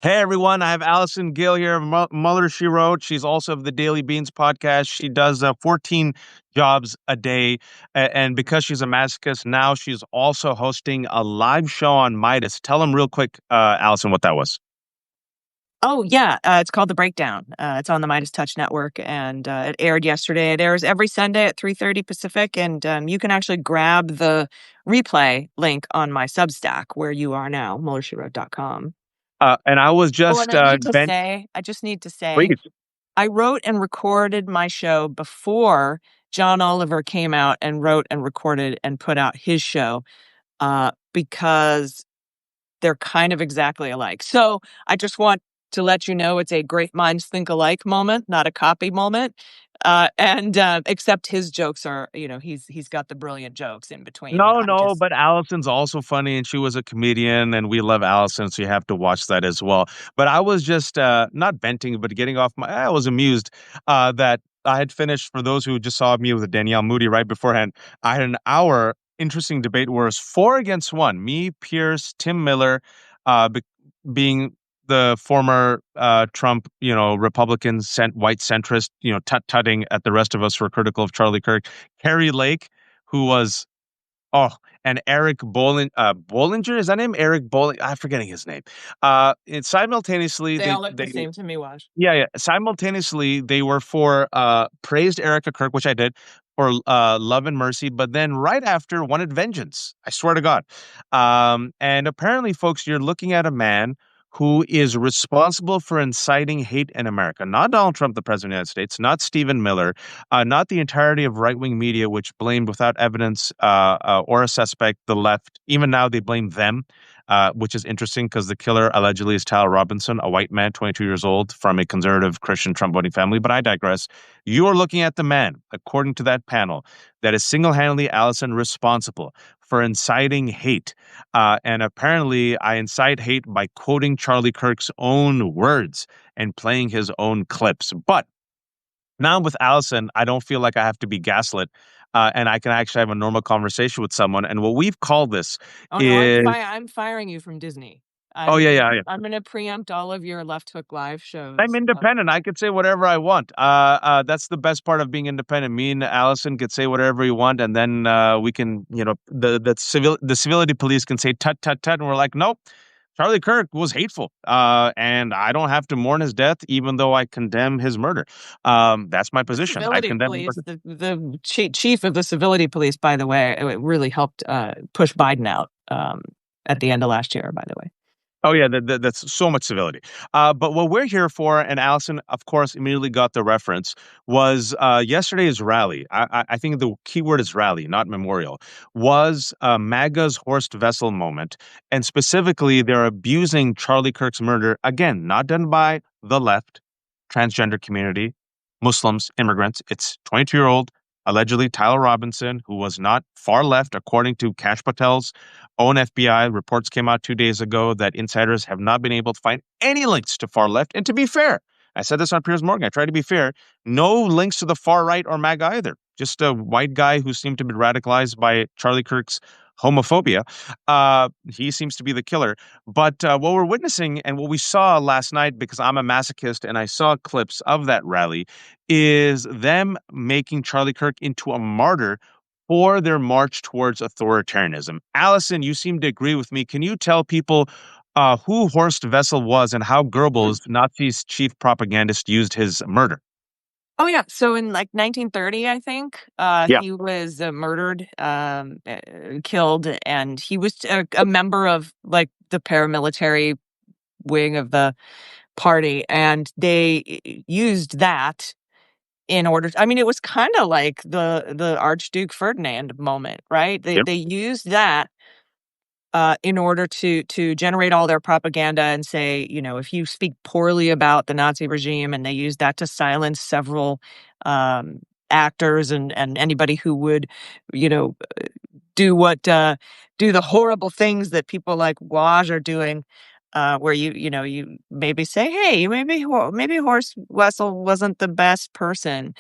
Hey everyone, I have Allison Gill here of Muller She Wrote. She's also of the Daily Beans podcast. She does 14 jobs a day. And because she's a masochist, now she's also hosting a live show on Midas. Tell them real quick, Allison, what that was. Oh, yeah. It's called The Breakdown. It's on the Midas Touch Network, and it aired yesterday. It airs every Sunday at 3:30 Pacific, and you can actually grab the replay link on my Substack, where you are now, MullerSheWrote.com. And I was Oh, and just I just need to say, please. I wrote and recorded my show before John Oliver came out and wrote and recorded and put out his show, because they're kind of exactly alike. So I just want to let you know it's a great minds think alike moment, not a copy moment. And except his jokes are, he's got the brilliant jokes in between. No, I'm no, just but Allison's also funny, and she was a comedian, and we love Allison, so you have to watch that as well. But I was just not venting, but getting off I was amused that I had finished. For those who just saw me with Danielle Moody right beforehand, I had an hour interesting debate where it's 4 against 1. Me, Pierce, Tim Miller, being the former Trump, Republican white centrist, tut-tutting at the rest of us who were critical of Charlie Kirk, Carrie Lake, who was Oh, and Eric Bollinger, is that name? Eric Bolling, I'm forgetting his name. And simultaneously, they all look the they same to me, Wash. yeah, yeah. Simultaneously, they were for praised Erica Kirk, which I did, for Love and Mercy, but then right after wanted vengeance. I swear to God. And apparently, folks, you're looking at a man who is responsible for inciting hate in America. Not Donald Trump, the president of the United States, not Stephen Miller, not the entirety of right-wing media, which blamed without evidence or a suspect the left. Even now, they blame them, which is interesting because the killer allegedly is Tyler Robinson, a white man, 22 years old, from a conservative Christian Trump voting family. But I digress. You are looking at the man, according to that panel, that is single-handedly, Allison, responsible for inciting hate. And apparently, I incite hate by quoting Charlie Kirk's own words and playing his own clips. But now with Allison, I don't feel like I have to be gaslit, and I can actually have a normal conversation with someone. And what we've called this Oh no, is, I'm firing you from Disney. oh yeah, yeah, yeah. I'm gonna preempt all of your Left Hook Live I'm shows. independent. I could say whatever I want. That's the best part of being independent. Me and Allison could say whatever we want, and then we can, the civility police can say tut tut tut, and we're like, nope. Charlie Kirk was hateful, and I don't have to mourn his death, even though I condemn his murder. That's my The position. I civility condemn his police, murder. the chief of the civility police, by the way, it really helped push Biden out at the end of last year, by the way. Oh yeah, that's so much civility. But what we're here for, and Allison, of course, immediately got the reference, was yesterday's rally. I think the key word is rally, not memorial. Was MAGA's Horst Wessel moment, and specifically, they're abusing Charlie Kirk's murder again, not done by the left, transgender community, Muslims, immigrants. It's 22-year-old. Allegedly, Tyler Robinson, who was not far left, according to Kash Patel's own FBI reports came out 2 days ago that insiders have not been able to find any links to far left. And to be fair, I said this on Piers Morgan. I try to be fair. No links to the far right or MAGA either. Just a white guy who seemed to be radicalized by Charlie Kirk's homophobia. He seems to be the killer. But what we're witnessing and what we saw last night, because I'm a masochist and I saw clips of that rally, is them making Charlie Kirk into a martyr for their march towards authoritarianism. Allison, you seem to agree with me. Can you tell people who Horst Wessel was and how Goebbels, Nazi's chief propagandist, used his murder? Oh yeah, so in like 1930, I think Yeah. he was murdered, killed, and he was a member of like the paramilitary wing of the party, and they used that in order I mean, it was kinda like the Archduke Ferdinand moment, right? They Yep. they used that, in order to generate all their propaganda and say, if you speak poorly about the Nazi regime, and they used that to silence several, actors and anybody who would, you know, do do the horrible things that people like Waj are doing, where you maybe say, "Hey, maybe Horst Wessel wasn't the best person."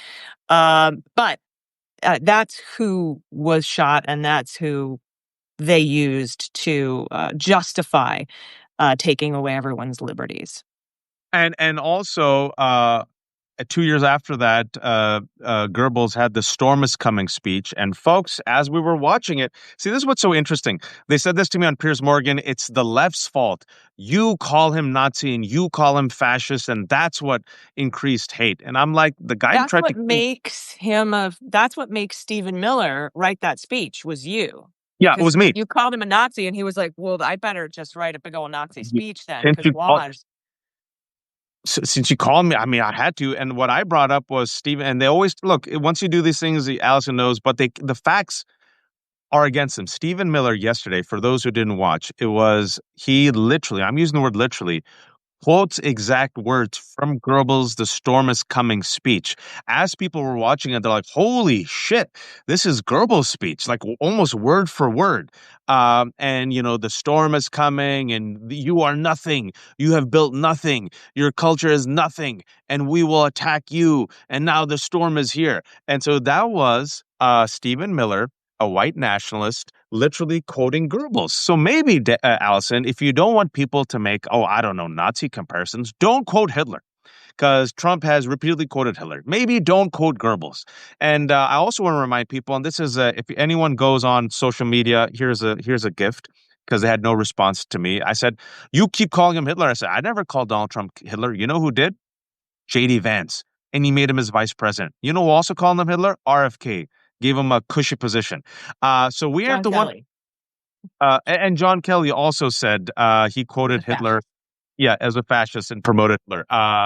But that's who was shot, and that's who they used to justify taking away everyone's liberties. And also, 2 years after that, Goebbels had the "Storm is Coming" speech. And folks, as we were watching it, see, this is what's so interesting. They said this to me on Piers Morgan. It's the left's fault. You call him Nazi and you call him fascist, and that's what increased hate. And I'm like, the guy who That's tried what to, makes him a that's what makes Stephen Miller write that speech was you. yeah, it Because was me. you called him a Nazi, and he was like, "Well, I better just write a big old Nazi speech then, Since because you called, why?" since you called me, I mean, I had to. And what I brought up was Stephen. And they always look, once you do these things, Allison knows, but the facts are against him. Stephen Miller yesterday, for those who didn't watch, it was he literally, I'm using the word literally, quotes exact words from Goebbels' "The Storm is Coming" speech. As people were watching it, they're like, holy shit, this is Goebbels' speech, like almost word for word. And, the storm is coming and you are nothing. You have built nothing. Your culture is nothing. And we will attack you. And now the storm is here. And so that was Stephen Miller, a white nationalist, literally quoting Goebbels. So maybe, Allison, if you don't want people to make, oh, I don't know, Nazi comparisons, don't quote Hitler because Trump has repeatedly quoted Hitler. Maybe don't quote Goebbels. And I also want to remind people, and this is if anyone goes on social media, here's a gift because they had no response to me. I said, you keep calling him Hitler. I said, I never called Donald Trump Hitler. You know who did? JD Vance. And he made him his vice president. You know who also called him Hitler? RFK. Gave him a cushy position. So we are John the one. Kelly And John Kelly also said he was quoted a Hitler, fascist. yeah, as a fascist and promoted Hitler.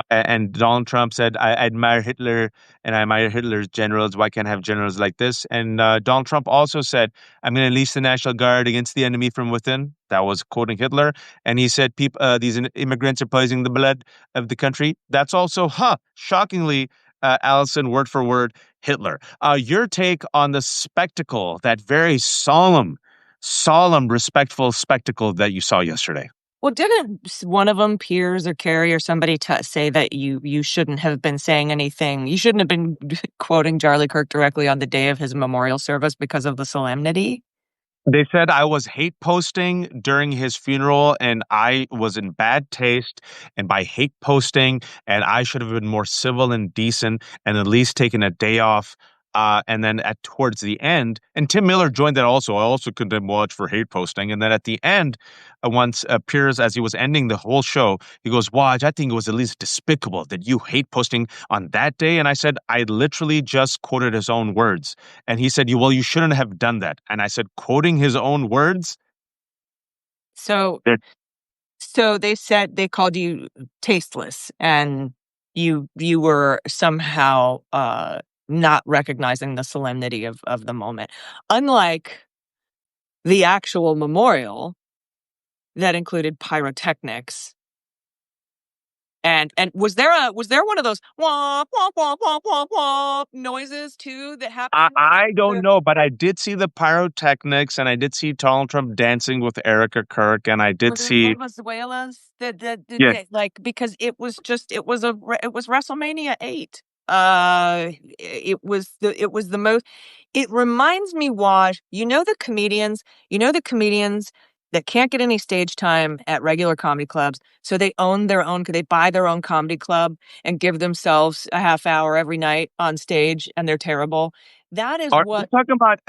And Donald Trump said, I admire Hitler and I admire Hitler's generals. Why can't I have generals like this? And Donald Trump also said, I'm going to unleash the National Guard against the enemy from within. That was quoting Hitler. And he said, these immigrants are poisoning the blood of the country. That's also, shockingly, Allison, word for word, Hitler. Your take on the spectacle, that very solemn, respectful spectacle that you saw yesterday. Well, didn't one of them, Piers or Carrie or somebody, say that you shouldn't have been saying anything? You shouldn't have been quoting Charlie Kirk directly on the day of his memorial service because of the solemnity? They said I was hate posting during his funeral and I was in bad taste and by hate posting and I should have been more civil and decent and at least taken a day off. And then at towards the end, and Tim Miller joined that also. I also condemned Watch for hate posting. And then at the end, once Piers, as he was ending the whole show, he goes, Watch, I think it was at least despicable that you hate posting on that day. And I said, I literally just quoted his own words. And he said, you shouldn't have done that. And I said, quoting his own words? So That so they said they called you tasteless, and you were somehow not recognizing the solemnity of the moment. Unlike the actual memorial that included pyrotechnics. And was there one of those womp womp womp womp womp womp noises too that happened I at don't the know, but I did see the pyrotechnics and I did see Donald Trump dancing with Erica Kirk and I did was it see, Venezuela's yeah, like, because it was WrestleMania 8. It was the most. It reminds me, Waj, the comedians that can't get any stage time at regular comedy clubs, so they buy their own comedy club and give themselves a half hour every night on stage, and they're terrible. That is are you what talking about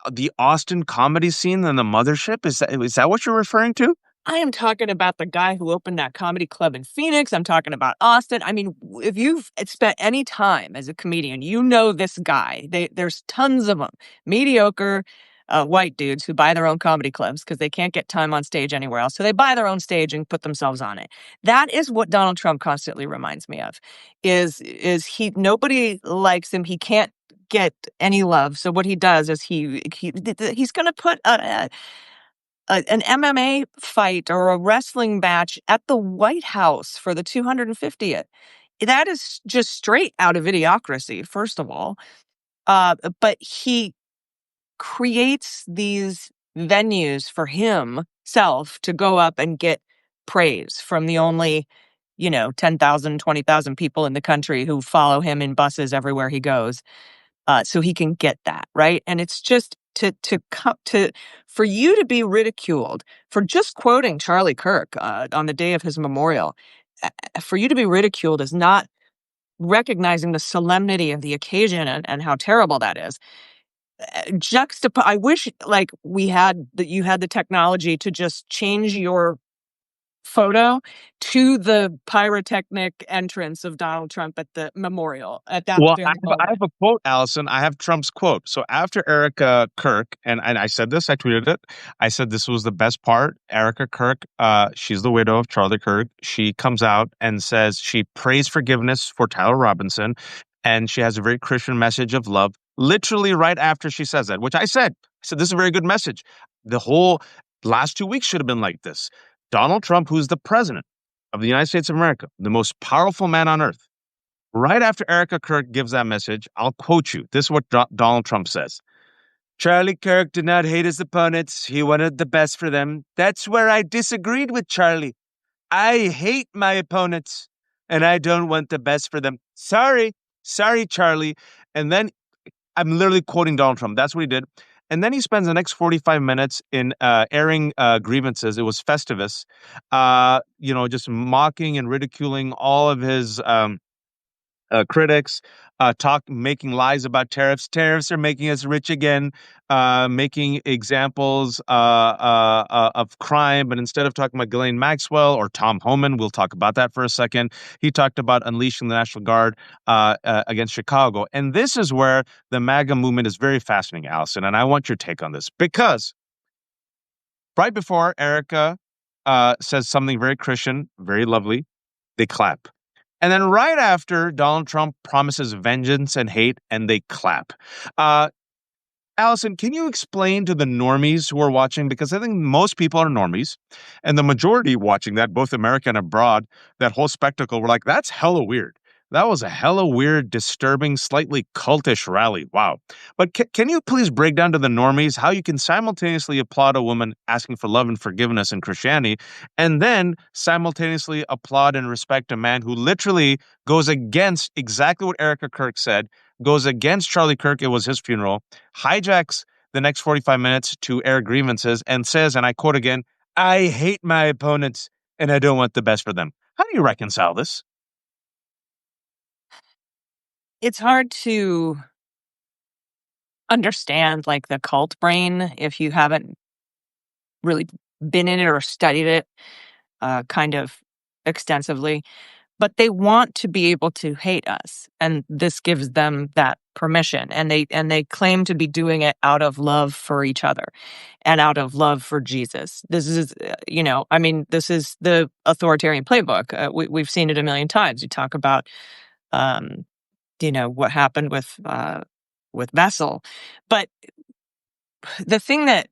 the Austin comedy scene and the mothership? Is that what you're referring to? I am talking about. The guy who opened that comedy club in Phoenix. I'm talking about Austin. I mean, if you've spent any time as a comedian, you know this guy. There's tons of them. Mediocre white dudes who buy their own comedy clubs because they can't get time on stage anywhere else. So they buy their own stage and put themselves on it. That is what Donald Trump constantly reminds me of. Is he? Nobody likes him. He can't get any love. So what he does is he's going to put an MMA fight or a wrestling match at the White House for the 250th. That is just straight out of idiocracy, first of all. But he creates these venues for himself to go up and get praise from the only, 10,000, 20,000 people in the country who follow him in buses everywhere he goes. So he can get that, right? And it's just to for you to be ridiculed for just quoting Charlie Kirk on the day of his memorial, for you to be ridiculed is not recognizing the solemnity of the occasion and how terrible that is. I wish like you had the technology to just change your photo to the pyrotechnic entrance of Donald Trump at the memorial at that Well, very I moment. have a quote, Allison. I have Trump's quote. So after Erica Kirk, and I said this, I tweeted it. I said this was the best part. Erica Kirk, she's the widow of Charlie Kirk. She comes out and says she prays forgiveness for Tyler Robinson, and she has a very Christian message of love. Literally right after she says that, which I said this is a very good message. The whole last 2 weeks should have been like this. Donald Trump, who's the president of the United States of America, the most powerful man on earth. Right after Erica Kirk gives that message, I'll quote you. This is what Donald Trump says. Charlie Kirk did not hate his opponents. He wanted the best for them. That's where I disagreed with Charlie. I hate my opponents and I don't want the best for them. Sorry. Sorry, Charlie. And then I'm literally quoting Donald Trump. That's what he did. And then he spends the next 45 minutes in airing grievances. It was Festivus, just mocking and ridiculing all of his critics, making lies about tariffs. Tariffs are making us rich again, making examples of crime. But instead of talking about Ghislaine Maxwell or Tom Homan, we'll talk about that for a second. He talked about unleashing the National Guard against Chicago. And this is where the MAGA movement is very fascinating, Allison. And I want your take on this because right before Erica says something very Christian, very lovely, they clap. And then right after, Donald Trump promises vengeance and hate, and they clap. Uh, Allison, can you explain to the normies who are watching? Because I think most people are normies, and the majority watching that, both America and abroad, that whole spectacle, were like, that's hella weird. That was a hella weird, disturbing, slightly cultish rally. Wow. But can you please break down to the normies how you can simultaneously applaud a woman asking for love and forgiveness in Christianity, and then simultaneously applaud and respect a man who literally goes against exactly what Erica Kirk said, goes against Charlie Kirk, it was his funeral, hijacks the next 45 minutes to air grievances and says, and I quote again, I hate my opponents and I don't want the best for them. How do you reconcile this? It's hard to understand like the cult brain if you haven't really been in it or studied it kind of extensively. But they want to be able to hate us, and this gives them that permission. And they claim to be doing it out of love for each other and out of love for Jesus. This is, I mean, this is the authoritarian playbook. We've seen it a million times. You talk about, um, what happened with Wessel, but the thing that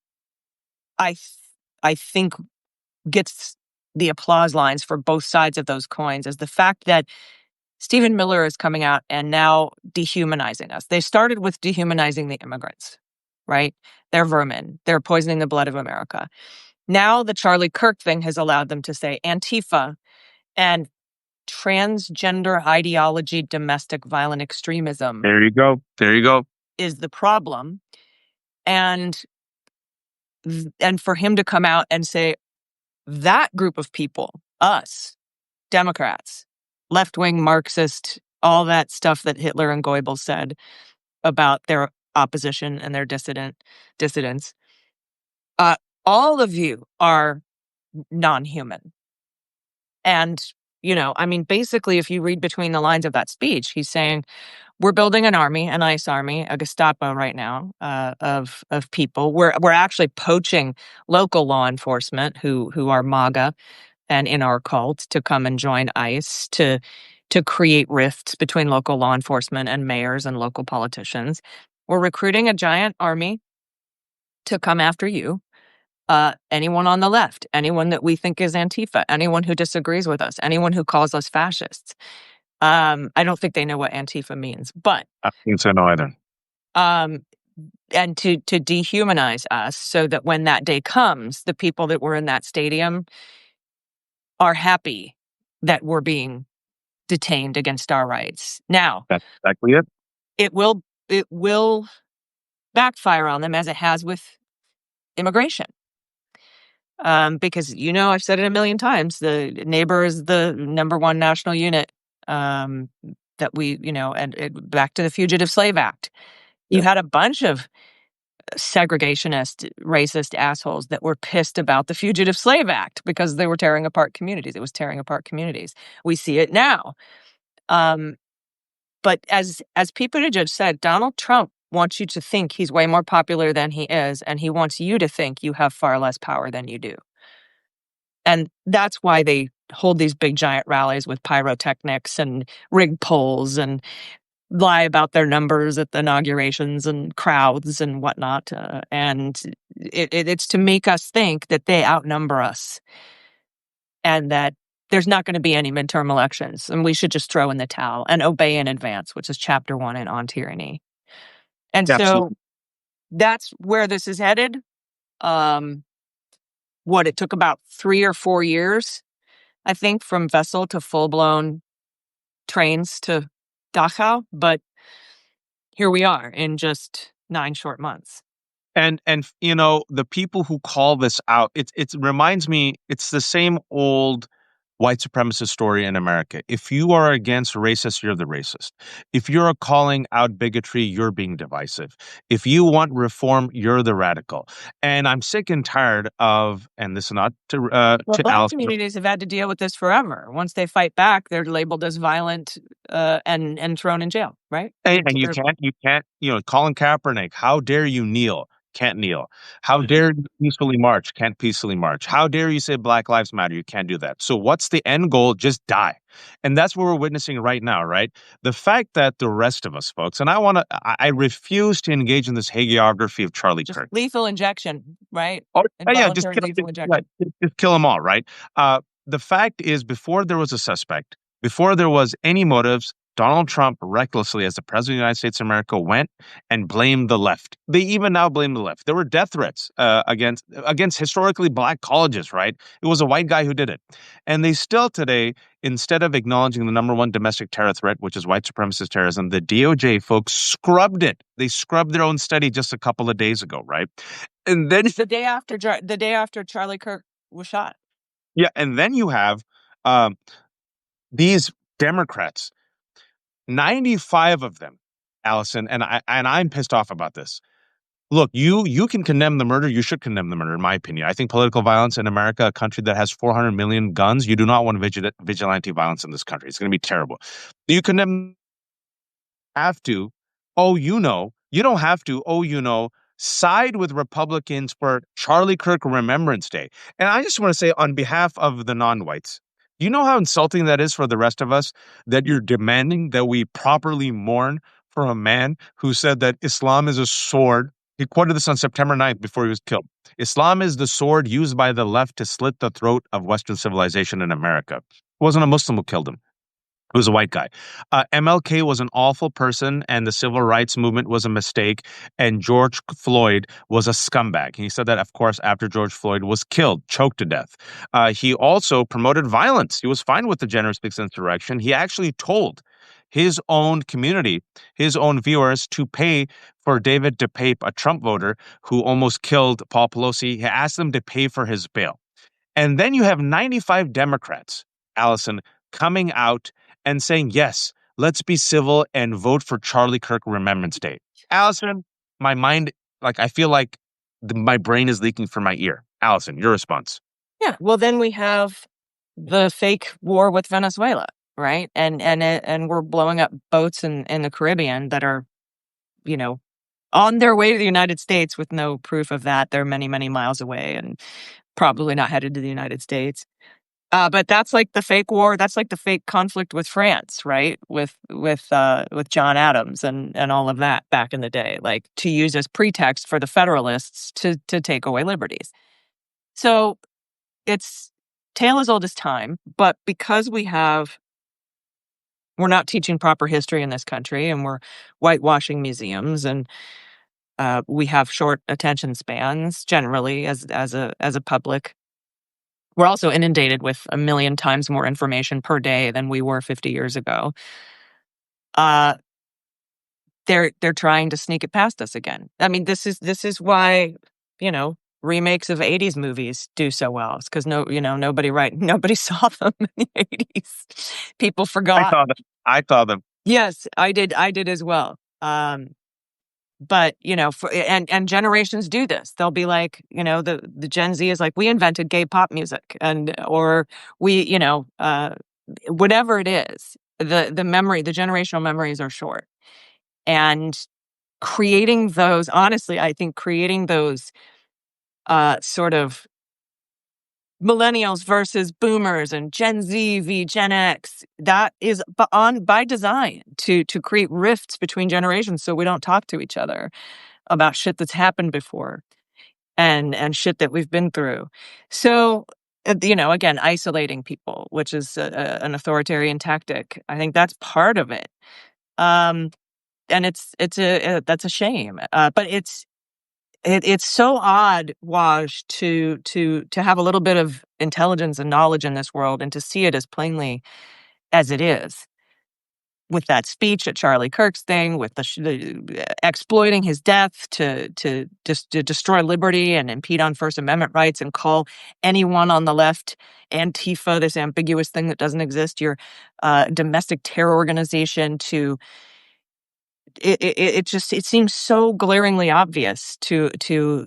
I th- I think gets the applause lines for both sides of those coins is the fact that Stephen Miller is coming out and now dehumanizing us. They started with dehumanizing the immigrants, right? They're vermin. They're poisoning the blood of America. Now the Charlie Kirk thing has allowed them to say Antifa and transgender ideology, domestic violent extremism There you go. There you go. is the problem. And for him to come out and say that group of people, us, Democrats, left-wing Marxist, all that stuff that Hitler and Goebbels said about their opposition and their dissidents. Uh, all of you are non-human. And, I mean, basically, if you read between the lines of that speech, he's saying, we're building an army, an ICE army, a Gestapo right now of people. We're actually poaching local law enforcement who are MAGA and in our cult to come and join ICE to create rifts between local law enforcement and mayors and local politicians. We're recruiting a giant army to come after you. Anyone on the left, anyone that we think is Antifa, anyone who disagrees with us, anyone who calls us fascists. I don't think they know what Antifa means, but I don't think so, no, either. um, and to dehumanize us so that when that day comes, the people that were in that stadium are happy that we're being detained against our rights. Now, That's exactly it. it will backfire on them as it has with immigration. Because, I've said it a million times, the neighbor is the number one national unit, that and back to the Fugitive Slave Act. You had a bunch of segregationist, racist assholes that were pissed about the Fugitive Slave Act because they were tearing apart communities. It was tearing apart communities. We see it now. But as Pete Buttigieg said, Donald Trump wants you to think he's way more popular than he is, and he wants you to think you have far less power than you do. And that's why they hold these big giant rallies with pyrotechnics and rigged polls and lie about their numbers at the inaugurations and crowds and whatnot. And it's to make us think that they outnumber us and that there's not going to be any midterm elections and we should just throw in the towel and obey in advance, which is chapter 1 in On Tyranny. And so Absolutely. that's where this is headed. It took about 3 or 4 years, I think, from Wessel to full-blown trains to Dachau, but here we are in just 9 short months. And the people who call this out, it reminds me, it's the same old white supremacist story in America. If you are against racist, you're the racist. If you're calling out bigotry, you're being divisive. If you want reform, you're the radical. And I'm sick and tired of, and this is not Well, to Black Allison. communities have had to deal with this forever. Once they fight back, they're labeled as violent, and thrown in jail, right? And you can't, Colin Kaepernick, how dare you kneel? Can't kneel. How dare you peacefully march? Can't peacefully march. How dare you say Black Lives Matter? You can't do that. So what's the end goal? Just die. And that's what we're witnessing right now, right? The fact that the rest of us, folks, and I refuse to engage in this hagiography of Charlie Just Kirk. lethal injection, right? Oh, yeah, Involuntary lethal injection. just kill them all, right? The fact is, before there was a suspect, before there was any motives, Donald Trump recklessly, as the president of the United States of America, went and blamed the left. They even now blame the left. There were death threats against historically black colleges, right? It was a white guy who did it. And they still today, instead of acknowledging the number one domestic terror threat, which is white supremacist terrorism, the DOJ folks scrubbed it. They scrubbed their own study just a couple of days ago, right? And then The day after Charlie Kirk was shot. yeah, and then you have um, these Democrats, 95 of them, Allison, and I'm pissed off about this. Look, you can condemn the murder. You should condemn the murder, in my opinion. I think political violence in America, a country that has 400 million guns, you do not want vigilante violence in this country. It's going to be terrible. You condemn have to, you don't have to, side with Republicans for Charlie Kirk Remembrance Day. And I just want to say, on behalf of the non-whites, you know how insulting that is for the rest of us, that you're demanding that we properly mourn for a man who said that Islam is a sword. He quoted this on September 9th before he was killed. Islam is the sword used by the left to slit the throat of Western civilization in America. It wasn't a Muslim who killed him. It was a white guy. MLK was an awful person, and the civil rights movement was a mistake, and George Floyd was a scumbag. He said that, of course, after George Floyd was killed, choked to death. He also promoted violence. He was fine with the January 6th insurrection. He actually told his own community, his own viewers, to pay for David DePape, a Trump voter who almost killed Paul Pelosi. He asked them to pay for his bail. And then you have 95 Democrats, Allison, coming out and saying, yes, let's be civil and vote for Charlie Kirk Remembrance Day. Allison, my mind, I feel like my brain is leaking from my ear. Allison, your response. Yeah. Well, then we have the fake war with Venezuela, right? And we're blowing up boats in the Caribbean that are, on their way to the United States with no proof of that. They're many, many miles away and probably not headed to the United States. But that's like the fake war. That's like the fake conflict with France, right? With John Adams and all of that back in the day, like to use as pretext for the Federalists to take away liberties. So it's tale as old as time. But because we're not teaching proper history in this country, and we're whitewashing museums, and we have short attention spans generally as a public. We're also inundated with a million times more information per day than we were 50 years ago. Uh, they're trying to sneak it past us again. I mean, this is why, you know, remakes of 80s movies do so well. It's because nobody saw them in the 80s. People I forgot. saw them. I saw them. Yes, I did as well. But, and generations do this. They'll be like, the Gen Z is like, "We invented gay pop music," or we, whatever it is. The generational memories are short. And I think creating those, sort of millennials versus boomers and Gen Z v Gen X, that is by design to create rifts between generations so we don't talk to each other about shit that's happened before and shit that we've been through. So, again, isolating people, which is an authoritarian tactic. I think that's part of it. Um, and that's a shame. But it's so odd, Waj, to have a little bit of intelligence and knowledge in this world and to see it as plainly as it is. With that speech at Charlie Kirk's thing, with exploiting his death to destroy liberty and impede on First Amendment rights, and call anyone on the left Antifa, this ambiguous thing that doesn't exist, your domestic terror organization. It seems so glaringly obvious to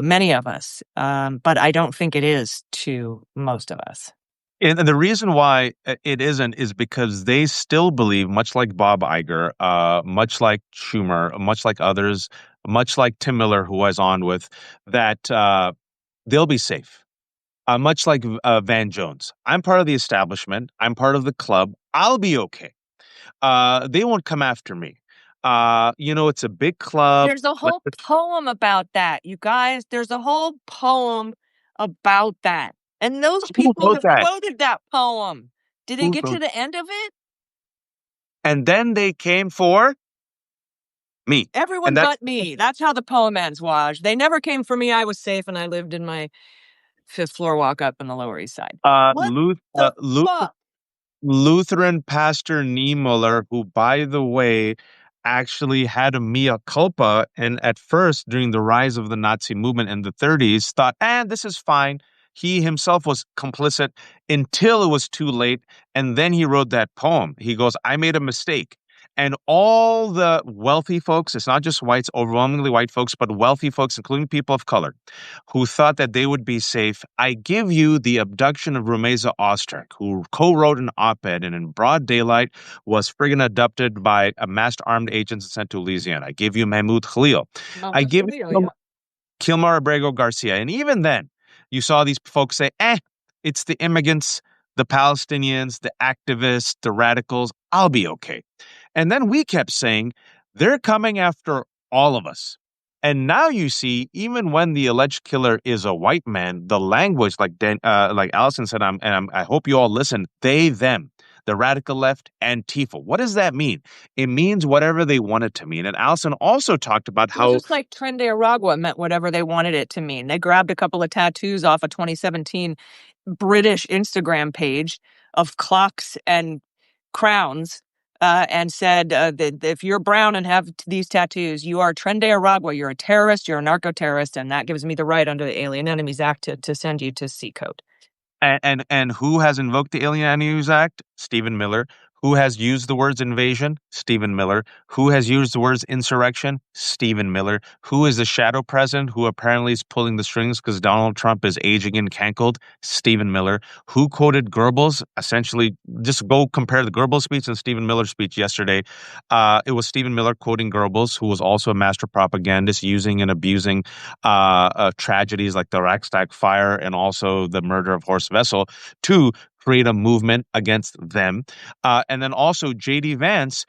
many of us, but I don't think it is to most of us. And the reason why it isn't is because they still believe, much like Bob Iger, much like Schumer, much like others, much like Tim Miller, who I was on with, that they'll be safe. Much like Van Jones. I'm part of the establishment. I'm part of the club. I'll be okay. They won't come after me. It's a big club. There's a whole poem about that, you guys. There's a whole poem about that. And those Who people wrote have that? quoted that poem. Did it Who get to wrote? the end of it? And then they came for me. Everyone And that but me. That's how the poem ends, Waj. They never came for me. I was safe and I lived in my fifth floor walk up in the Lower East Side. What the fuck? Lutheran pastor Niemöller, who, by the way, actually had a mea culpa, and at first, during the rise of the Nazi movement in the 30s, thought, this is fine. He himself was complicit until it was too late. And then he wrote that poem. He goes, I made a mistake. And all the wealthy folks, it's not just whites, overwhelmingly white folks, but wealthy folks, including people of color, who thought that they would be safe. I give you the abduction of Rumeza Ostrek, who co-wrote an op-ed and in broad daylight was friggin' abducted by a masked armed agents and sent to Louisiana. I give you Mahmoud Khalil. I Mama give Sevilla, you yeah. Kilmar Abrego Garcia. And even then, you saw these folks say, it's the immigrants, the Palestinians, the activists, the radicals. I'll be okay. And then we kept saying, they're coming after all of us. And now you see, even when the alleged killer is a white man, the language, like Allison said, I hope you all listen, they, them, the radical left, Antifa. What does that mean? It means whatever they want it to mean. And Allison also talked about Well, how just like Tren de Aragua meant whatever they wanted it to mean. They grabbed a couple of tattoos off a 2017 British Instagram page of clocks and crowns, and said that if you're brown and have these tattoos, you are Tren de Aragua. You're a terrorist. You're a narco terrorist, and that gives me the right under the Alien Enemies Act to send you to Sea Code. And who has invoked the Alien Use Act? Stephen Miller. Who has used the words invasion? Stephen Miller. Who has used the words insurrection? Stephen Miller. Who is the shadow president who apparently is pulling the strings because Donald Trump is aging and cankled? Stephen Miller. Who quoted Goebbels? Essentially, just go compare the Goebbels speech and Stephen Miller's speech yesterday. It was Stephen Miller quoting Goebbels, who was also a master propagandist, using and abusing tragedies like the Reichstag fire and also the murder of Horst Wessel to create a movement against them. And then also J.D. Vance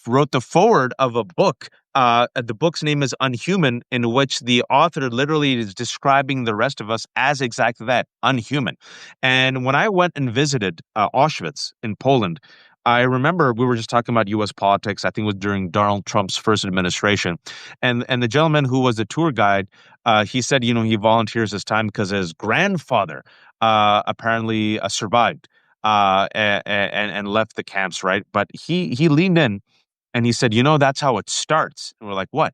wrote the foreword of a book. The book's name is Unhuman, in which the author literally is describing the rest of us as exactly that, unhuman. And when I went and visited Auschwitz in Poland, I remember we were just talking about U.S. politics. I think it was during Donald Trump's first administration, and the gentleman who was the tour guide, he said, he volunteers his time because his grandfather apparently survived and left the camps, right? But he leaned in And he said, that's how it starts. And we're like, what?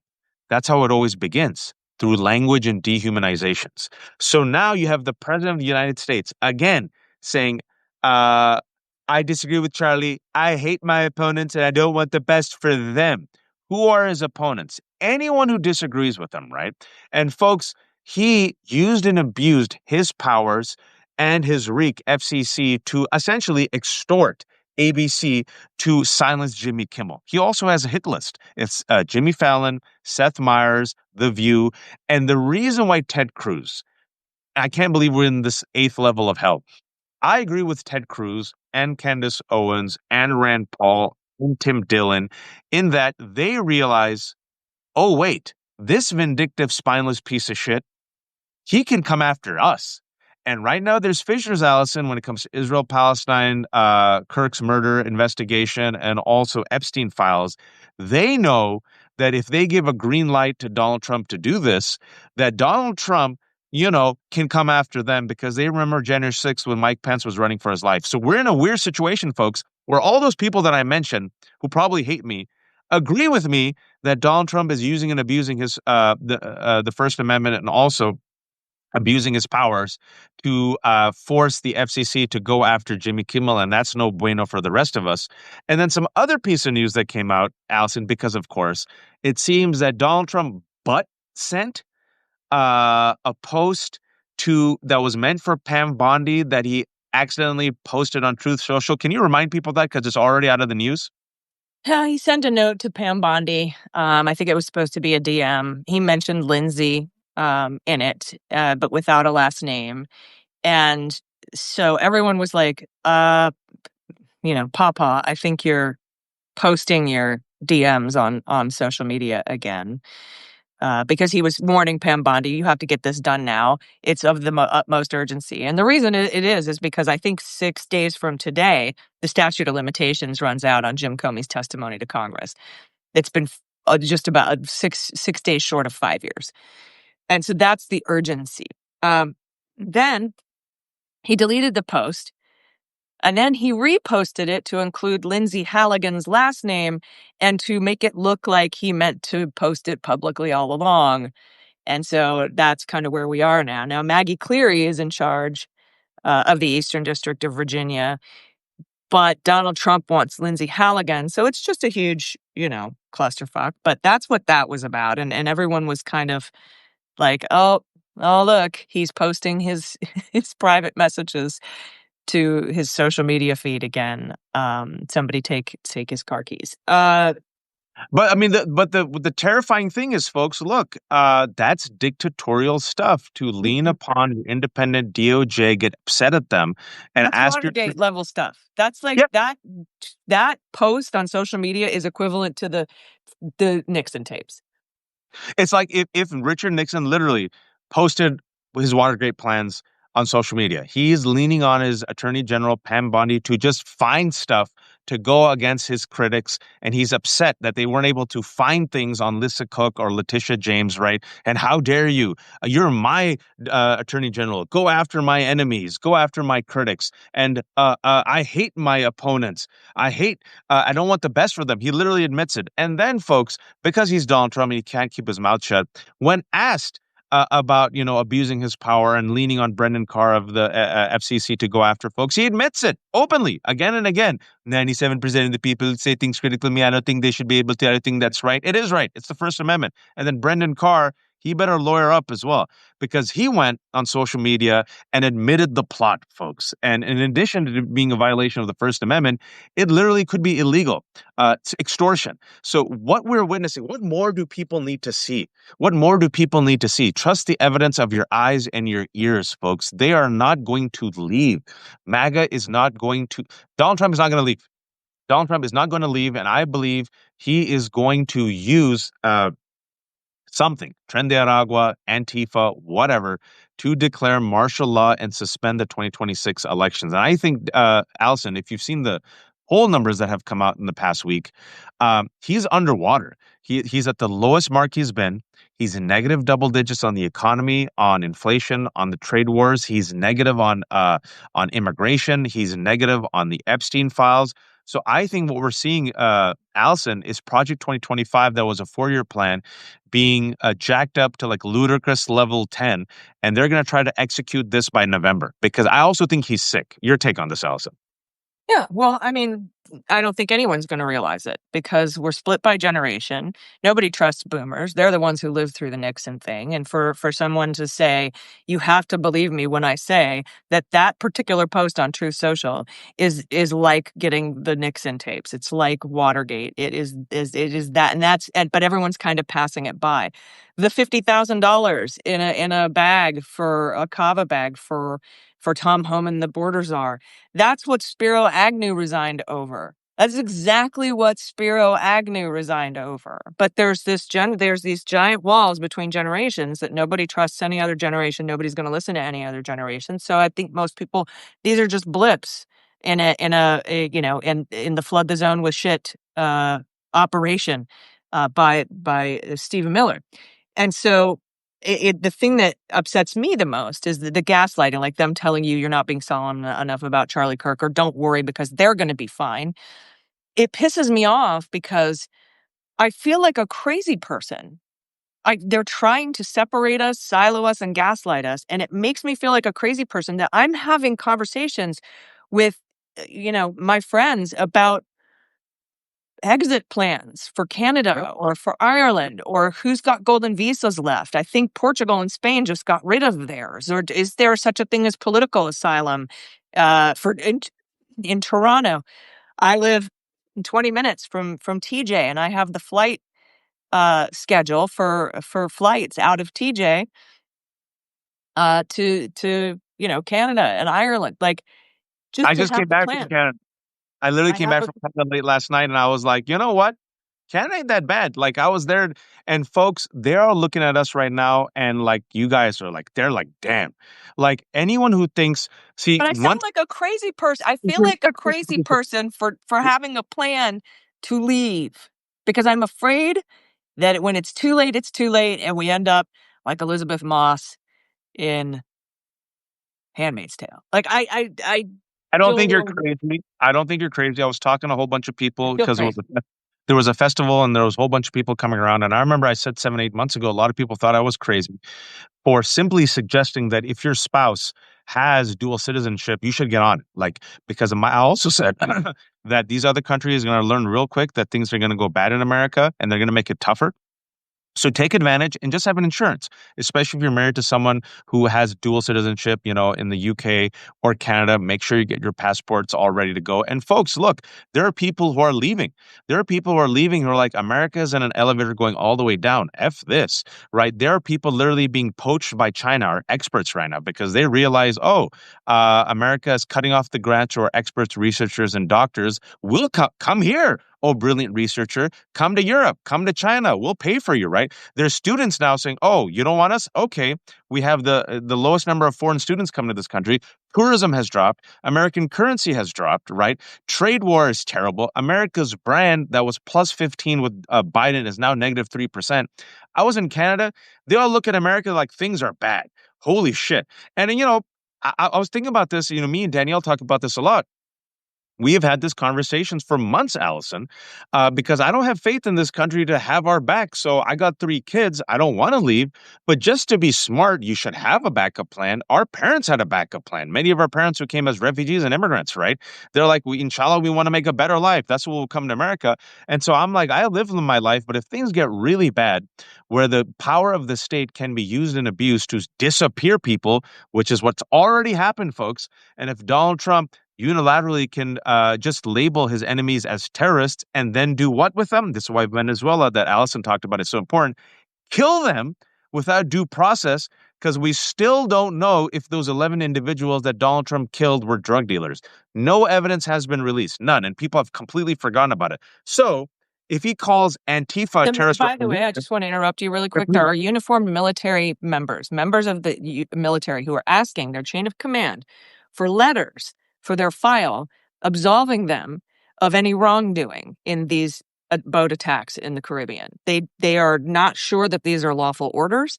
That's how it always begins, through language and dehumanizations. So now you have the president of the United States again saying, uh, I disagree with Charlie. I hate my opponents and I don't want the best for them. Who are his opponents? Anyone who disagrees with him, right? And folks, he used and abused his powers and his REAK, FCC, to essentially extort ABC to silence Jimmy Kimmel. He also has a hit list. It's Jimmy Fallon, Seth Meyers, The View, and the reason why Ted Cruz, I can't believe we're in this eighth level of hell. I agree with Ted Cruz and Candace Owens and Rand Paul and Tim Dillon in that they realize, oh, wait, this vindictive, spineless piece of shit, he can come after us. And right now, there's fissures, Allison, when it comes to Israel, Palestine, Kirk's murder investigation, and also Epstein files. They know that if they give a green light to Donald Trump to do this, that Donald Trump, can come after them because they remember January 6th when Mike Pence was running for his life. So we're in a weird situation, folks, where all those people that I mentioned who probably hate me agree with me that Donald Trump is using and abusing his the First Amendment and also abusing his powers to force the FCC to go after Jimmy Kimmel, and that's no bueno for the rest of us. And then some other piece of news that came out, Allison, because of course, it seems that Donald Trump sent a post that was meant for Pam Bondi that he accidentally posted on Truth Social. Can you remind people of that because it's already out of the news? Yeah, he sent a note to Pam Bondi. I think it was supposed to be a DM. He mentioned Lindsay in it, but without a last name. And so everyone was like, Papa, I think you're posting your DMs on social media again. Because he was warning Pam Bondi, you have to get this done now. It's of the utmost urgency. And the reason it is because I think 6 days from today, the statute of limitations runs out on Jim Comey's testimony to Congress. It's been just about six days short of 5 years. And so that's the urgency. Then he deleted the post. And then he reposted it to include Lindsay Halligan's last name and to make it look like he meant to post it publicly all along. And so that's kind of where we are now. Now, Maggie Cleary is in charge of the Eastern District of Virginia, but Donald Trump wants Lindsay Halligan. So it's just a huge, clusterfuck. But that's what that was about. And everyone was kind of like, oh, look, he's posting his his private messages to his social media feed again. Somebody take his car keys. But I mean, the terrifying thing is, folks, look, that's dictatorial stuff to lean upon your independent DOJ, get upset at them, and That's ask your Watergate level stuff. That's like yeah. that post on social media is equivalent to the Nixon tapes. It's like if Richard Nixon literally posted his Watergate plans on social media, he's leaning on his Attorney General Pam Bondi to just find stuff to go against his critics, and he's upset that they weren't able to find things on Lisa Cook or Letitia James, right? And how dare you? You're my Attorney General. Go after my enemies. Go after my critics. And I hate my opponents. I don't want the best for them. He literally admits it. And then, folks, because he's Donald Trump and he can't keep his mouth shut, when asked about abusing his power and leaning on Brendan Carr of the FCC to go after folks, he admits it openly again and again. 97% of the people say things critical of me. I don't think they should be able to. I think that's right. It is right. It's the First Amendment. And then Brendan Carr, he better lawyer up as well, because he went on social media and admitted the plot, folks. And in addition to being a violation of the First Amendment, it literally could be illegal. It's extortion. So what we're witnessing, what more do people need to see? What more do people need to see? Trust the evidence of your eyes and your ears, folks. They are not going to leave. MAGA is not going to, Donald Trump is not going to leave. Donald Trump is not going to leave, and I believe he is going to use something, Tren de Aragua, Antifa, whatever, to declare martial law and suspend the 2026 elections. And I think, Allison, if you've seen the poll numbers that have come out in the past week, he's underwater. He's at the lowest mark he's been. He's in negative double digits on the economy, on inflation, on the trade wars. He's negative on immigration. He's negative on the Epstein files. So I think what we're seeing, Allison, is Project 2025 that was a 4-year plan being jacked up to like ludicrous level 10, and they're going to try to execute this by November because I also think he's sick. Your take on this, Allison? Yeah, well, I mean, I don't think anyone's gonna realize it because we're split by generation. Nobody trusts boomers. They're the ones who lived through the Nixon thing, and for someone to say, "You have to believe me when I say that that particular post on Truth Social is like getting the Nixon tapes. It's like Watergate. It is that, and that's and but everyone's kind of passing it by. The $50,000 in a bag for a kava bag for Tom Homan, the border czar. That's what Spiro Agnew resigned over. That's exactly what Spiro Agnew resigned over. But there's these giant walls between generations that nobody trusts any other generation. Nobody's going to listen to any other generation. So I think most people, these are just blips in the flood the zone with shit operation by Stephen Miller. And so the thing that upsets me the most is the gaslighting, like them telling you you're not being solemn enough about Charlie Kirk or don't worry because they're going to be fine. It pisses me off because I feel like a crazy person. They're trying to separate us, silo us, and gaslight us. And it makes me feel like a crazy person that I'm having conversations with, my friends about exit plans for Canada or for Ireland or who's got golden visas left. I think Portugal and Spain just got rid of theirs. Or is there such a thing as political asylum for in Toronto? I live 20 minutes from TJ, and I have the flight schedule for flights out of TJ to Canada and Ireland, like just I to just have came the back from plan. Canada. I literally I came have back a from Canada late last night, and I was like, you know what? Canada ain't that bad. Like I was there, and folks, they're all looking at us right now, and like you guys are like, they're like, damn. Like anyone who thinks, see, But I sound once like a crazy person. I feel like a crazy person for having a plan to leave because I'm afraid that when it's too late, and we end up like Elizabeth Moss in Handmaid's Tale. Like I I don't feel a think you're little crazy. I don't think you're crazy. I was talking to a whole bunch of I people feel because crazy. there was a festival and there was a whole bunch of people coming around. And I remember I said 7, 8 months ago, a lot of people thought I was crazy for simply suggesting that if your spouse has dual citizenship, you should get on it. Like, because I also said that these other countries are going to learn real quick that things are going to go bad in America and they're going to make it tougher. So take advantage and just have an insurance, especially if you're married to someone who has dual citizenship, in the UK or Canada. Make sure you get your passports all ready to go. And folks, look, there are people who are leaving. There are people who are leaving who are like, America is in an elevator going all the way down. F this, right? There are people literally being poached by China, our experts right now, because they realize, oh, America is cutting off the grants to our experts, researchers, and doctors. We'll come here. Oh, brilliant researcher, come to Europe, come to China. We'll pay for you, right? There's students now saying, "Oh, you don't want us? Okay, we have the lowest number of foreign students coming to this country. Tourism has dropped. American currency has dropped. Right? Trade war is terrible. America's brand that was plus 15 with Biden is now negative 3%. I was in Canada. They all look at America like things are bad. Holy shit! And I was thinking about this. Me and Danielle talk about this a lot. We have had these conversations for months, Allison, because I don't have faith in this country to have our back. So I got 3 kids. I don't want to leave, but just to be smart, you should have a backup plan. Our parents had a backup plan. Many of our parents who came as refugees and immigrants, right? They're like, inshallah, we want to make a better life. That's what will come to America. And so I'm like, I live my life, but if things get really bad, where the power of the state can be used and abused to disappear people, which is what's already happened, folks. And if Donald Trump unilaterally can just label his enemies as terrorists and then do what with them? This is why Venezuela, that Allison talked about, is so important. Kill them without due process because we still don't know if those 11 individuals that Donald Trump killed were drug dealers. No evidence has been released, none, and people have completely forgotten about it. So if he calls Antifa a terrorist By the way, I organization, just want to interrupt you really quick. There are uniformed military members of the military who are asking their chain of command for letters for their file absolving them of any wrongdoing in these boat attacks in the Caribbean. They are not sure that these are lawful orders,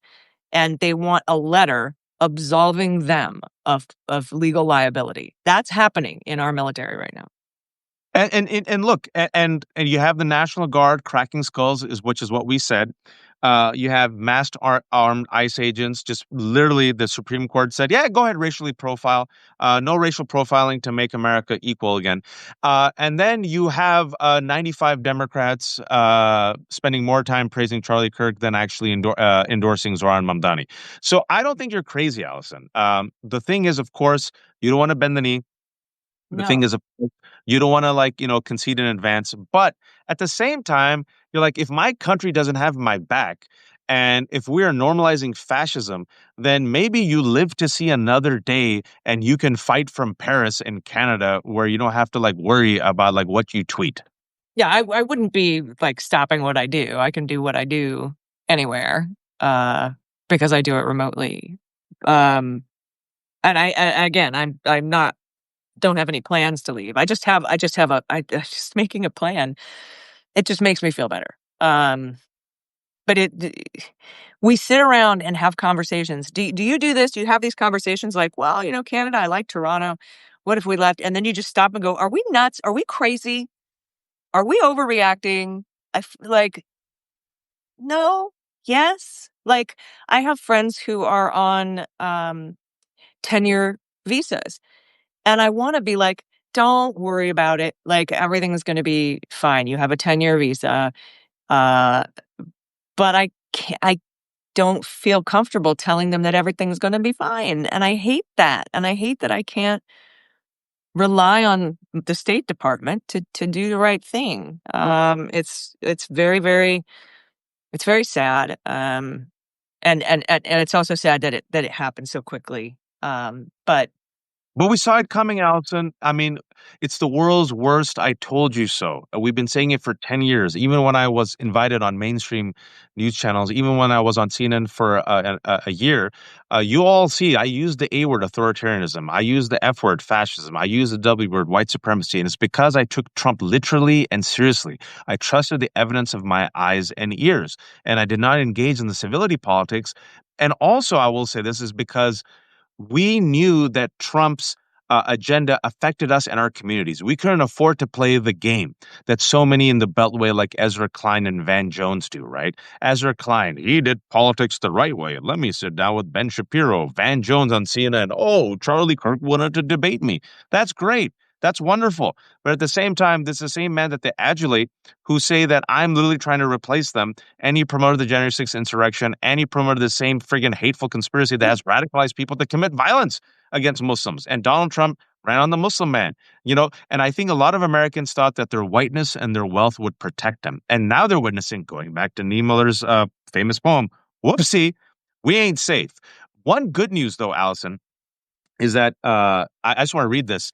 and they want a letter absolving them of legal liability. That's happening in our military right now. And look, and you have the National Guard cracking skulls, is which is what we said. You have armed ICE agents. Just literally, the Supreme Court said, "Yeah, go ahead, racially profile. No racial profiling to make America equal again." And then you have 95 Democrats spending more time praising Charlie Kirk than actually endorsing Zoran Mamdani. So I don't think you're crazy, Allison. The thing is, of course, you don't want to bend the knee. The thing No. is, you don't want to concede in advance, but at the same time, you're like, if my country doesn't have my back, and if we are normalizing fascism, then maybe you live to see another day, and you can fight from Paris in Canada, where you don't have to worry about what you tweet. Yeah, I wouldn't be, like, stopping what I do. I can do what I do anywhere, uh, because I do it remotely. Um, and again, I'm not don't have any plans to leave. I just have a just making a plan, it just makes me feel better. But we sit around and have conversations. Do you do this? Do you have these conversations like, "Well, Canada, I like Toronto. What if we left?" And then you just stop and go, "Are we nuts? Are we crazy? Are we overreacting?" Like, no, yes. Like, I have friends who are on, tenure visas, and I wanna be like, "Don't worry about it, like, everything's gonna be fine. You have a 10-year visa." Uh, but I don't feel comfortable telling them that everything's gonna be fine, and I hate that, and I hate that I can't rely on the State Department to do the right thing. It's very, very it's very sad, and it's also sad that it happened so quickly, but But we saw it coming, Allison. I mean, it's the world's worst "I told you so." We've been saying it for 10 years. Even when I was invited on mainstream news channels, even when I was on CNN for a year, you all see I use the A word, authoritarianism. I use the F word, fascism. I use the W word, white supremacy. And it's because I took Trump literally and seriously. I trusted the evidence of my eyes and ears, and I did not engage in the civility politics. And also, I will say this is because we knew that Trump's agenda affected us and our communities. We couldn't afford to play the game that so many in the Beltway, like Ezra Klein and Van Jones, do, right? Ezra Klein, he did politics the right way. Let me sit down with Ben Shapiro. Van Jones on CNN. Oh, Charlie Kirk wanted to debate me. That's great. That's wonderful. But at the same time, this is the same man that they adulate who say that I'm literally trying to replace them, and he promoted the January 6th insurrection, and he promoted the same friggin' hateful conspiracy that has radicalized people to commit violence against Muslims. And Donald Trump ran on the Muslim man, and I think a lot of Americans thought that their whiteness and their wealth would protect them. And now they're witnessing, going back to Niemöller's famous poem, whoopsie, we ain't safe. One good news, though, Allison, is that I just want to read this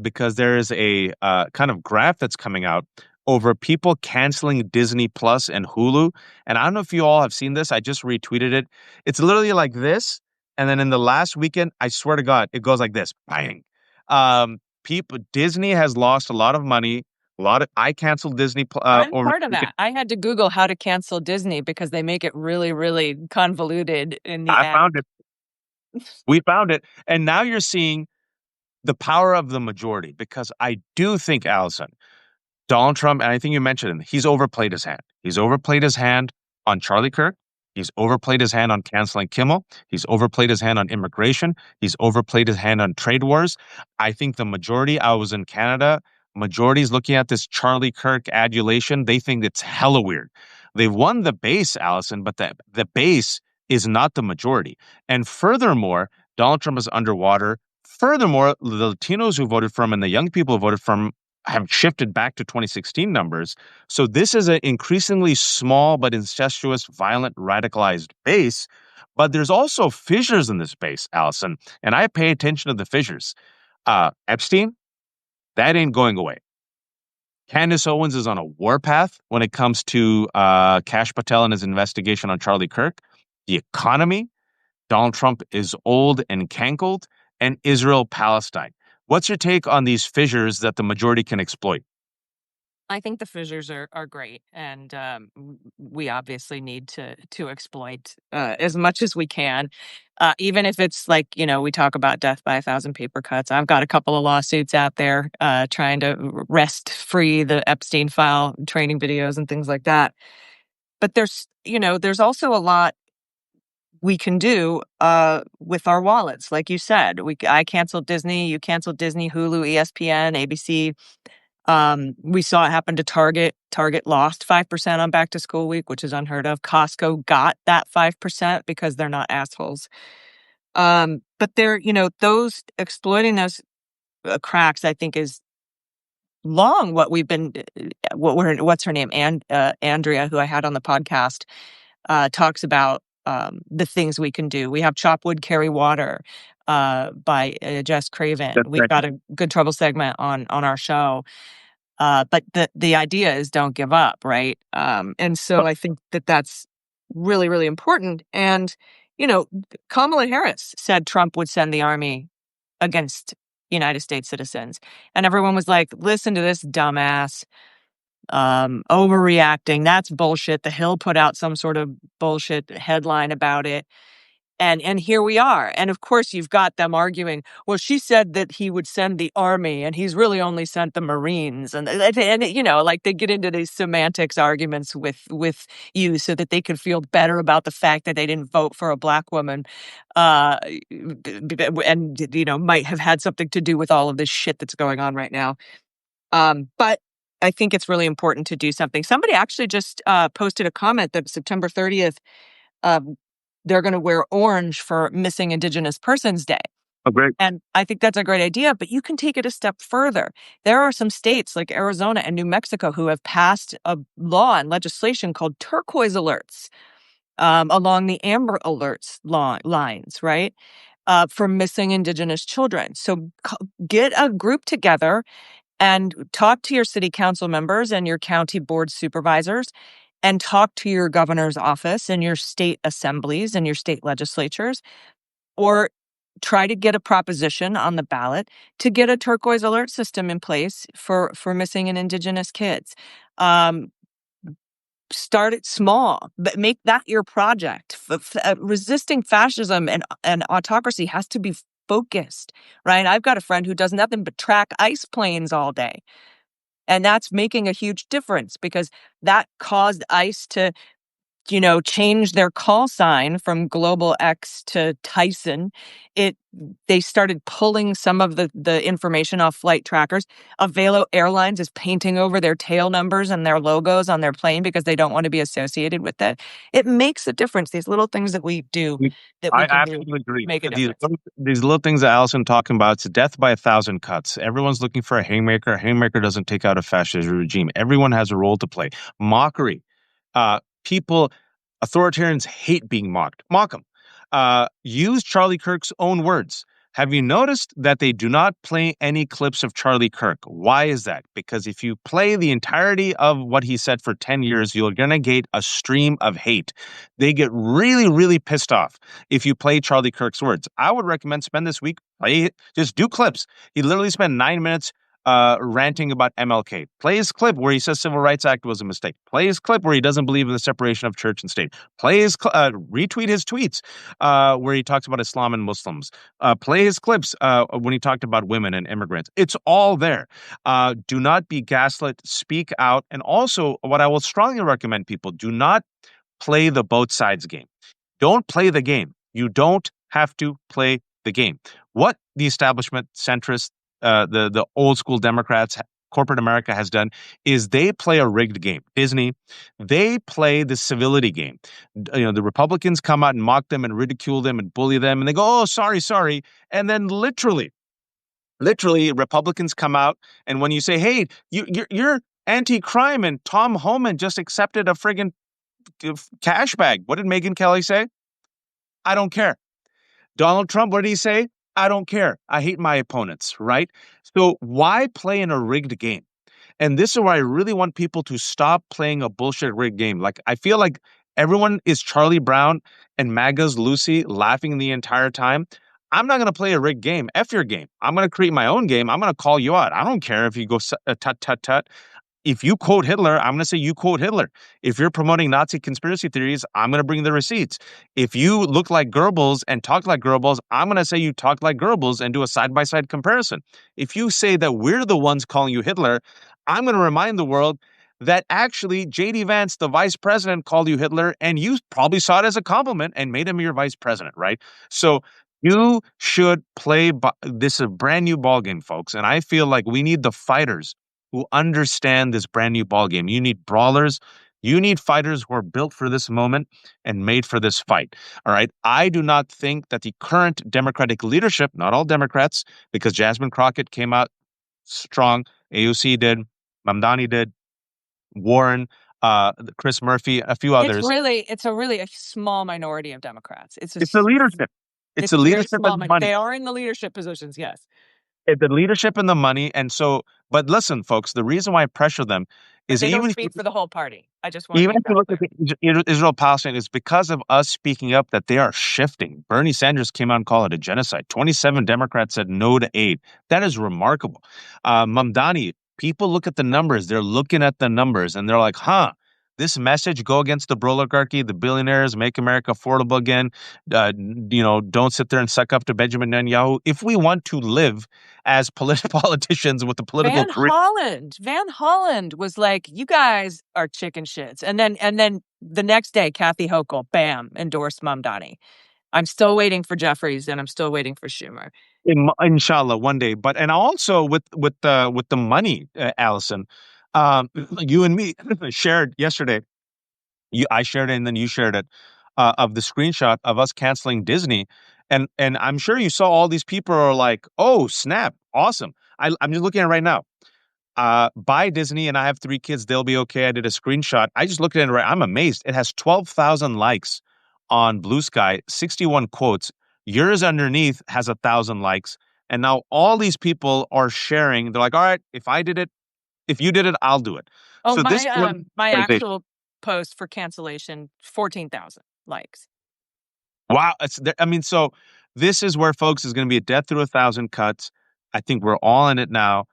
because there is a kind of graph that's coming out over people canceling Disney Plus and Hulu. And I don't know if you all have seen this. I just retweeted it. It's literally like this. And then in the last weekend, I swear to God, it goes like this. Bang. Disney has lost a lot of money. I canceled I'm over the part of weekend. that. I had to Google how to cancel Disney because they make it really, really convoluted in the I app. found it. We found it. And now you're seeing the power of the majority, because I do think, Allison, Donald Trump, and I think you mentioned it, he's overplayed his hand. He's overplayed his hand on Charlie Kirk. He's overplayed his hand on canceling Kimmel. He's overplayed his hand on immigration. He's overplayed his hand on trade wars. I think the majority, I was in Canada, majority's looking at this Charlie Kirk adulation. They think it's hella weird. They've won the base, Allison, but the base is not the majority. And furthermore, Donald Trump is underwater. Furthermore, the Latinos who voted for him and the young people who voted for him have shifted back to 2016 numbers. So this is an increasingly small but incestuous, violent, radicalized base. But there's also fissures in this base, Allison, and I pay attention to the fissures. Epstein, that ain't going away. Candace Owens is on a warpath when it comes to Kash Patel and his investigation on Charlie Kirk. The economy, Donald Trump is old and cankled, and Israel Palestine. What's your take on these fissures that the majority can exploit? I think the fissures are great, and we obviously need to exploit as much as we can, even if it's like we talk about death by a thousand paper cuts. I've got a couple of lawsuits out there trying to wrest free the Epstein file training videos and things like that. But there's also a lot we can do with our wallets, like you said. I canceled Disney, you canceled Disney, Hulu, ESPN, ABC. We saw it happen to Target. Target lost 5% on back to school week, which is unheard of. Costco got that 5% because they're not assholes. But those exploiting those cracks, I think, is long what we've been, what's her name? Andrea, who I had on the podcast, talks about the things we can do. We have Chop Wood, Carry Water by Jess Craven. That's We've right. got a Good Trouble segment on our show. But the idea is don't give up, right? And so I think that's really, really important. And, Kamala Harris said Trump would send the army against United States citizens. And everyone was like, listen to this dumbass, overreacting. That's bullshit. The Hill put out some sort of bullshit headline about it. And here we are. And of course, you've got them arguing, well, she said that he would send the army and he's really only sent the Marines. And like they get into these semantics arguments with you so that they can feel better about the fact that they didn't vote for a black woman and, might have had something to do with all of this shit that's going on right now. But I think it's really important to do something. Somebody actually just posted a comment that September 30th, they're going to wear orange for Missing Indigenous Persons Day. Oh, great. And I think that's a great idea, but you can take it a step further. There are some states like Arizona and New Mexico who have passed a law and legislation called turquoise alerts along the amber alerts lines, right? For missing Indigenous children. So get a group together and talk to your city council members and your county board supervisors and talk to your governor's office and your state assemblies and your state legislatures, or try to get a proposition on the ballot to get a turquoise alert system in place for missing and Indigenous kids. Start it small, but make that your project. Resisting fascism and autocracy has to be focused, right? I've got a friend who does nothing but track ice planes all day. And that's making a huge difference because that caused ICE to, change their call sign from Global X to Tyson. They started pulling some of the information off flight trackers. Avelo Airlines is painting over their tail numbers and their logos on their plane because they don't want to be associated with it. It makes a difference. These little things that we do that we I can do absolutely agree. make a These difference. these little things that Allison talking about, it's death by a thousand cuts. Everyone's looking for a haymaker. A haymaker doesn't take out a fascist regime. Everyone has a role to play. Mockery. People, authoritarians hate being mocked. Mock them. Use Charlie Kirk's own words. Have you noticed that they do not play any clips of Charlie Kirk? Why is that? Because if you play the entirety of what he said for 10 years, you're going to get a stream of hate. They get really, really pissed off if you play Charlie Kirk's words. I would recommend spend this week, play it, just do clips. He literally spent 9 minutes ranting about MLK. Play his clip where he says Civil Rights Act was a mistake. Play his clip where he doesn't believe in the separation of church and state. Retweet his tweets where he talks about Islam and Muslims. Play his clips when he talked about women and immigrants. It's all there. Do not be gaslit. Speak out. And also, what I will strongly recommend people, do not play the both sides game. Don't play the game. You don't have to play the game. What the establishment, centrists, the old school Democrats, corporate America has done is they play a rigged game. Disney, they play the civility game. The Republicans come out and mock them and ridicule them and bully them, and they go, "Oh, sorry, sorry," and then literally, Republicans come out, and when you say, "Hey, you're anti-crime," and Tom Homan just accepted a friggin' cash bag. What did Megyn Kelly say? I don't care. Donald Trump, what did he say? I don't care. I hate my opponents, right? So why play in a rigged game? And this is where I really want people to stop playing a bullshit rigged game. Like, I feel like everyone is Charlie Brown and MAGA's Lucy laughing the entire time. I'm not going to play a rigged game. F your game. I'm going to create my own game. I'm going to call you out. I don't care if you go tut, tut, tut. if you quote Hitler, I'm going to say you quote Hitler. If you're promoting Nazi conspiracy theories, I'm going to bring the receipts. If you look like Goebbels and talk like Goebbels, I'm going to say you talk like Goebbels and do a side by side comparison. If you say that we're the ones calling you Hitler, I'm going to remind the world that actually JD Vance, the vice president, called you Hitler, and you probably saw it as a compliment and made him your vice president, right? So you should play. This is a brand new ball game, folks, and I feel like we need the fighters who understand this brand new ball game. You need brawlers. You need fighters who are built for this moment and made for this fight. All right. I do not think that the current Democratic leadership, not all Democrats, because Jasmine Crockett came out strong, AOC did, Mamdani did, Warren, Chris Murphy, a few others. It's a really a small minority of Democrats. It's the leadership. It's It's the a very leadership small and the money. They are in the leadership positions, yes. The leadership and the money. And so, but listen, folks, the reason why I pressure them But is they don't even if speak for the whole party. I just want to even make if you that look at clear. the Israel Palestine, it's because of us speaking up that they are shifting. Bernie Sanders came out and called it a genocide. 27 Democrats said no to aid. That is remarkable. Mamdani, people look at the numbers. They're looking at the numbers and they're like, huh, this message, go against the oligarchy, the billionaires, make America affordable again. Don't sit there and suck up to Benjamin Netanyahu. If we want to live as politicians with a political career. Van Holland was like, "You guys are chicken shits," and then the next day, Kathy Hochul, bam, endorsed Mamdani. I'm still waiting for Jeffries, and I'm still waiting for Schumer. Inshallah, one day. But and also with the money, Allison, you and me shared yesterday. I shared it, and then you shared it of the screenshot of us canceling Disney, and I'm sure you saw all these people are like, "Oh snap, awesome!" I'm just looking at it right now. Buy Disney, and I have 3 kids. They'll be okay. I did a screenshot. I just looked at it. Right, I'm amazed. It has 12,000 likes on Blue Sky, 61 quotes. Yours underneath has 1,000 likes, and now all these people are sharing. They're like, "All right, if I did it, if you did it, I'll do it." Oh, So this my organization, actual post for cancellation, 14,000 likes. wow, I mean, so this is where folks is going to be a death through 1,000 cuts. I think we're all in it now.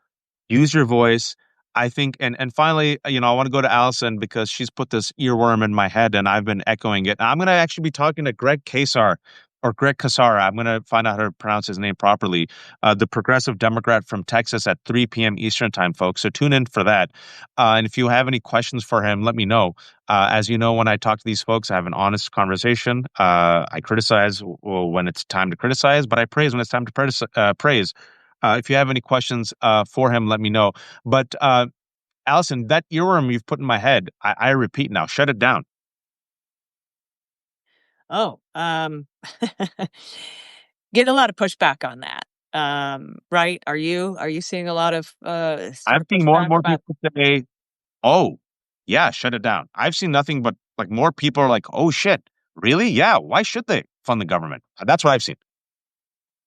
Use your voice. I think, and finally, I want to go to Allison because she's put this earworm in my head and I've been echoing it. I'm going to actually be talking to Greg Kasar or Greg Casara. I'm going to find out how to pronounce his name properly. The progressive Democrat from Texas at 3 p.m. Eastern time, folks. So tune in for that. And if you have any questions for him, let me know. As you know, when I talk to these folks, I have an honest conversation. I criticize when it's time to criticize, but I praise when it's time to praise. If you have any questions for him, let me know. But Allison, that earworm you've put in my head, I repeat now, shut it down. Oh, getting a lot of pushback on that. Right? Are you seeing a lot of sort I'm of seeing more and pushback more about? people say, "Oh, yeah, shut it down." I've seen nothing but like more people are like, "Oh shit, really? Yeah, why should they fund the government?" That's what I've seen.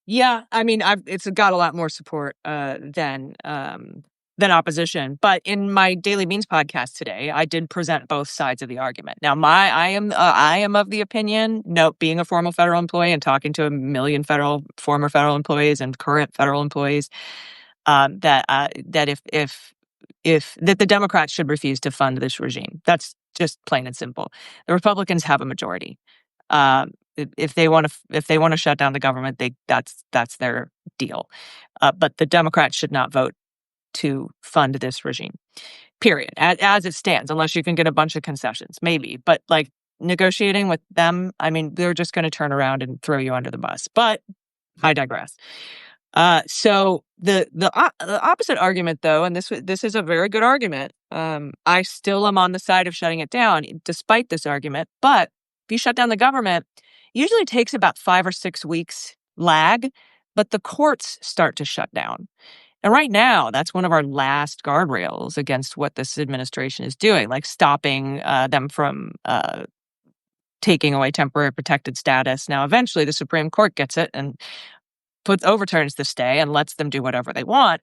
Yeah, I mean, it's got a lot more support than opposition. But in my Daily Beans podcast today, I did present both sides of the argument. Now, I am of the opinion, no, being a former federal employee and talking to a million former federal employees and current federal employees, that if that the Democrats should refuse to fund this regime. That's just plain and simple. The Republicans have a majority. If they want to shut down the government, that's their deal. But the Democrats should not vote to fund this regime. Period. As it stands, unless you can get a bunch of concessions, maybe. But like negotiating with them, I mean, they're just going to turn around and throw you under the bus. But I digress. So the opposite argument, though, and this is a very good argument. I still am on the side of shutting it down, despite this argument. But if you shut down the government, it usually takes about 5 or 6 weeks lag, but the courts start to shut down. And right now, that's one of our last guardrails against what this administration is doing, like stopping them from taking away temporary protected status. Now, eventually, the Supreme Court gets it and overturns the stay and lets them do whatever they want.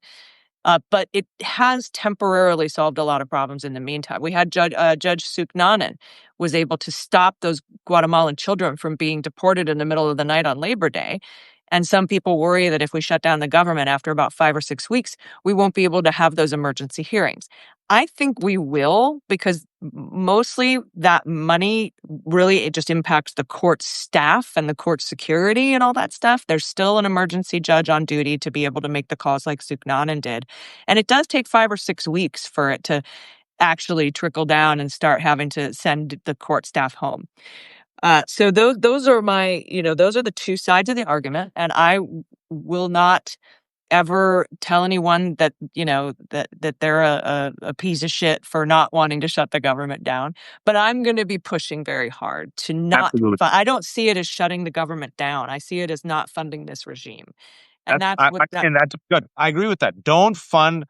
But it has temporarily solved a lot of problems in the meantime. We had Judge Suknanen was able to stop those Guatemalan children from being deported in the middle of the night on Labor Day. And some people worry that if we shut down the government after about 5 or 6 weeks, we won't be able to have those emergency hearings. I think we will, because mostly that money really, it just impacts the court staff and the court security and all that stuff. There's still an emergency judge on duty to be able to make the calls like Suknanen did. And it does take 5 or 6 weeks for it to actually trickle down and start having to send the court staff home. So those are my, those are the two sides of the argument, and will not ever tell anyone that, that they're a piece of shit for not wanting to shut the government down. But I'm going to be pushing very hard to not. Absolutely. I don't see it as shutting the government down. I see it as not funding this regime, and That's that's what that. and that's good. I agree with that. Don't fund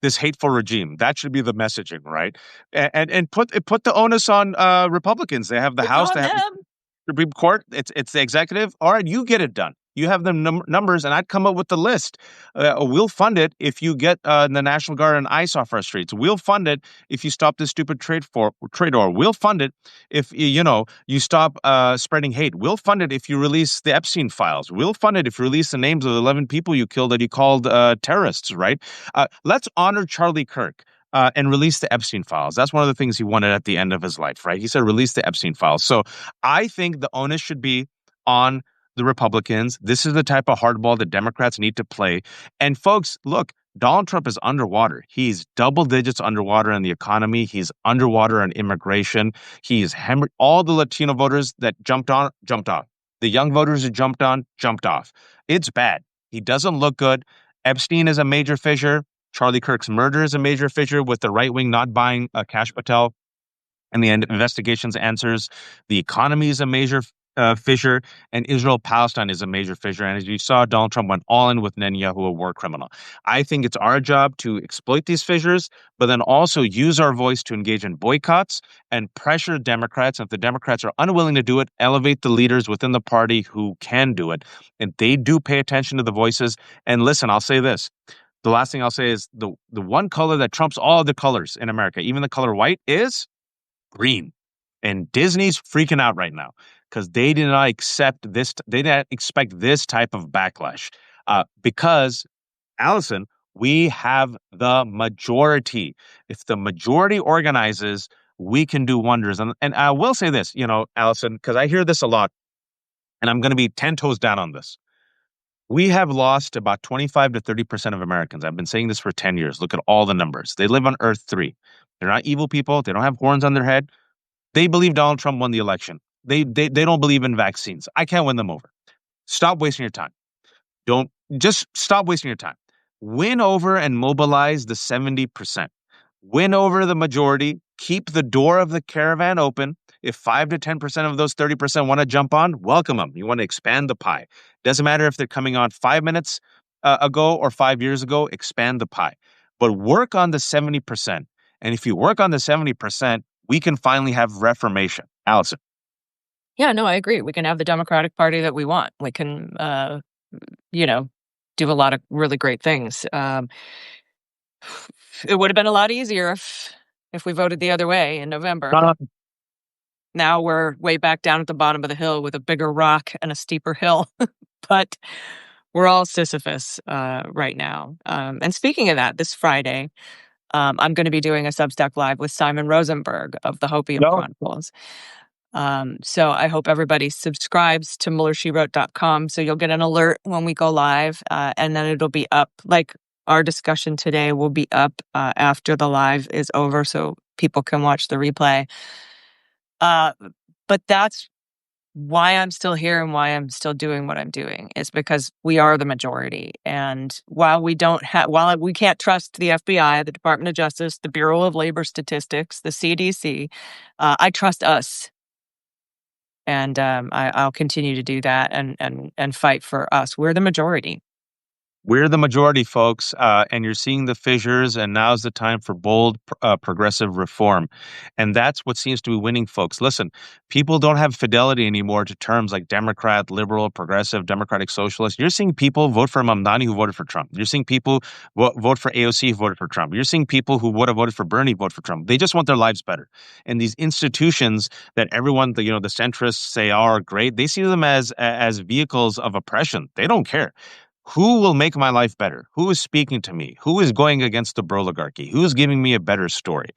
this hateful regime. That should be the messaging, right? And put the onus on Republicans. They have the It's House. on They have the them. Supreme Court. It's the executive. All right, you get it done. You have the numbers, and I'd come up with the list. We'll fund it if you get the National Guard and ICE off our streets. We'll fund it if you stop this stupid trade war. We'll fund it if you stop spreading hate. We'll fund it if you release the Epstein files. We'll fund it if you release the names of the 11 people you killed that you called terrorists. Right? Let's honor Charlie Kirk. And release the Epstein files. That's one of the things he wanted at the end of his life, right? He said, release the Epstein files. So I think the onus should be on the Republicans. This is the type of hardball that Democrats need to play. And folks, look, Donald Trump is underwater. He's double digits underwater in the economy. He's underwater on immigration. He's hammered all the Latino voters that jumped off. The young voters who jumped off. It's bad. He doesn't look good. Epstein is a major fissure. Charlie Kirk's murder is a major fissure, with the right wing not buying Cash Patel and the investigation's answers. The economy is a major fissure, and Israel-Palestine is a major fissure. And as you saw, Donald Trump went all in with Netanyahu, a war criminal. I think it's our job to exploit these fissures, but then also use our voice to engage in boycotts and pressure Democrats. And if the Democrats are unwilling to do it, elevate the leaders within the party who can do it. And they do pay attention to the voices. And listen, I'll say this. The last thing I'll say is the one color that trumps all the colors in America, even the color white, is green. And Disney's freaking out right now because they did not accept this. They didn't expect this type of backlash because, Allison, we have the majority. If the majority organizes, we can do wonders. And I will say this, Allison, because I hear this a lot, and I'm going to be 10 toes down on this. We have lost about 25 to 30% of Americans. I've been saying this for 10 years. Look at all the numbers. They live on Earth 3. They're not evil people. They don't have horns on their head. They believe Donald Trump won the election. They don't believe in vaccines. I can't win them over. Stop wasting your time. Don't just stop wasting your time. Win over and mobilize the 70%. Win over the majority. Keep the door of the caravan open. If 5 to 10% of those 30% want to jump on, welcome them. You want to expand the pie. Doesn't matter if they're coming on 5 minutes ago or 5 years ago, expand the pie. But work on the 70%. And if you work on the 70%, we can finally have reformation. Allison. Yeah, no, I agree. We can have the Democratic Party that we want. We can, do a lot of really great things. It would have been a lot easier if we voted the other way in November. Now we're way back down at the bottom of the hill with a bigger rock and a steeper hill. But we're all Sisyphus right now. And speaking of that, this Friday, I'm going to be doing a Substack Live with Simon Rosenberg of the Hopium Chronicles. So I hope everybody subscribes to MullerSheWrote.com so you'll get an alert when we go live, and then it'll be up. Like our discussion today will be up after the live is over so people can watch the replay. But that's why I'm still here and why I'm still doing what I'm doing, is because we are the majority. And while we can't trust the FBI, the Department of Justice, the Bureau of Labor Statistics, the CDC, I trust us. And I'll continue to do that and fight for us. We're the majority. We're the majority, folks, and you're seeing the fissures, and now's the time for bold, progressive reform. And that's what seems to be winning, folks. Listen, people don't have fidelity anymore to terms like Democrat, liberal, progressive, democratic, socialist. You're seeing people vote for Mamdani who voted for Trump. You're seeing people vote for AOC who voted for Trump. You're seeing people who would have voted for Bernie vote for Trump. They just want their lives better. And these institutions that everyone, the centrists say are great, they see them as vehicles of oppression. They don't care. Who will make my life better? Who is speaking to me? Who is going against the oligarchy? Who is giving me a better story?